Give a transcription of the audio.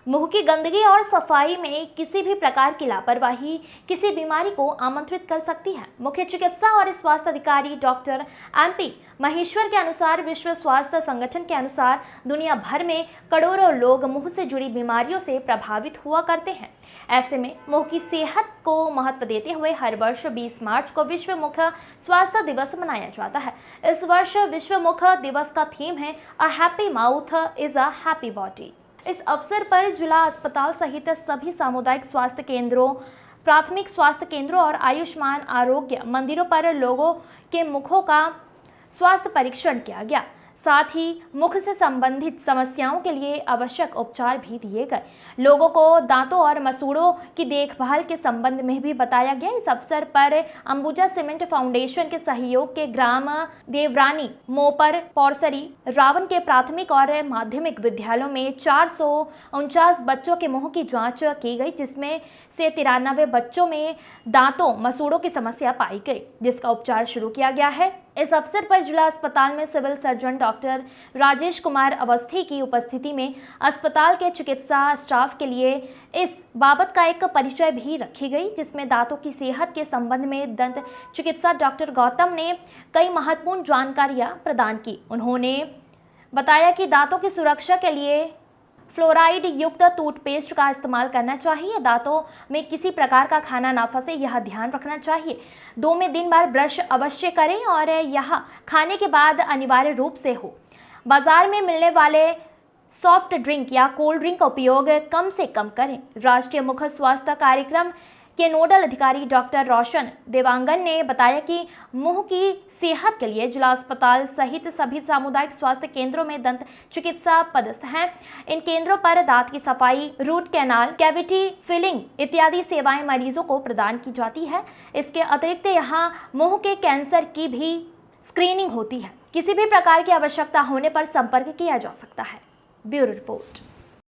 मुंह की गंदगी और सफाई में किसी भी प्रकार की लापरवाही किसी बीमारी को आमंत्रित कर सकती है। मुख्य चिकित्सा और स्वास्थ्य अधिकारी डॉक्टर MP महेश्वर के अनुसार विश्व स्वास्थ्य संगठन के अनुसार दुनिया भर में करोड़ों लोग मुंह से जुड़ी बीमारियों से प्रभावित हुआ करते हैं। ऐसे में मुंह की सेहत को महत्व देते हुए हर वर्ष 20 मार्च को विश्व मुख स्वास्थ्य दिवस मनाया जाता है। इस वर्ष विश्व मुख दिवस का थीम है a happy mouth is a happy body. इस अवसर पर जिला अस्पताल सहित सभी सामुदायिक स्वास्थ्य केंद्रों, प्राथमिक स्वास्थ्य केंद्रों और आयुष्मान आरोग्य मंदिरों पर लोगों के मुखों का स्वास्थ्य परीक्षण किया गया। साथ ही मुख से संबंधित समस्याओं के लिए आवश्यक उपचार भी दिए गए। लोगों को दांतों और मसूड़ों की देखभाल के संबंध में भी बताया गया। इस अवसर पर अंबुजा सीमेंट फाउंडेशन के सहयोग के ग्राम देवरानी, मोपर, पौरसरी, रावण के प्राथमिक और माध्यमिक विद्यालयों में 449 बच्चों के मुंह की जांच की गई, जिसमें से 93 बच्चों में दांतों मसूड़ों की समस्या पाई गई, जिसका उपचार शुरू किया गया है। इस अवसर पर जिला अस्पताल में civil surgeon doctor Rajesh Kumar Awasthi की उपस्थिति में अस्पताल के चिकित्सा स्टाफ के लिए इस बाबत का एक परिचय भी रखी गई, जिसमें दांतों की सेहत के संबंध में दंत चिकित्सा डॉक्टर गौतम ने कई महत्वपूर्ण जानकारियां प्रदान की। उन्होंने बताया कि दांतों की सुरक्षा के लिए फ्लोराइड युक्त टूथपेस्ट का इस्तेमाल करना चाहिए। दांतों में किसी प्रकार का खाना ना फंसे, यह ध्यान रखना चाहिए। 2 में दिन बार ब्रश अवश्य करें और यह खाने के बाद अनिवार्य रूप से हो। बाजार में मिलने वाले सॉफ्ट ड्रिंक या कोल्ड ड्रिंक का उपयोग कम से कम करें। राष्ट्रीय मुख स्वास्थ्य कार्यक्रम के नोडल अधिकारी डॉक्टर रोशन देवांगन ने बताया कि मुंह की सेहत के लिए जिला अस्पताल सहित सभी सामुदायिक स्वास्थ्य केंद्रों में दंत चिकित्सा पदस्थ हैं। इन केंद्रों पर दांत की सफाई, रूट कैनाल, कैविटी फिलिंग इत्यादि सेवाएं मरीजों को प्रदान की जाती है। इसके अतिरिक्त यहाँ मुंह के कैंसर की भी स्क्रीनिंग होती है। किसी भी प्रकार की आवश्यकता होने पर संपर्क किया जा सकता है। Bureau report.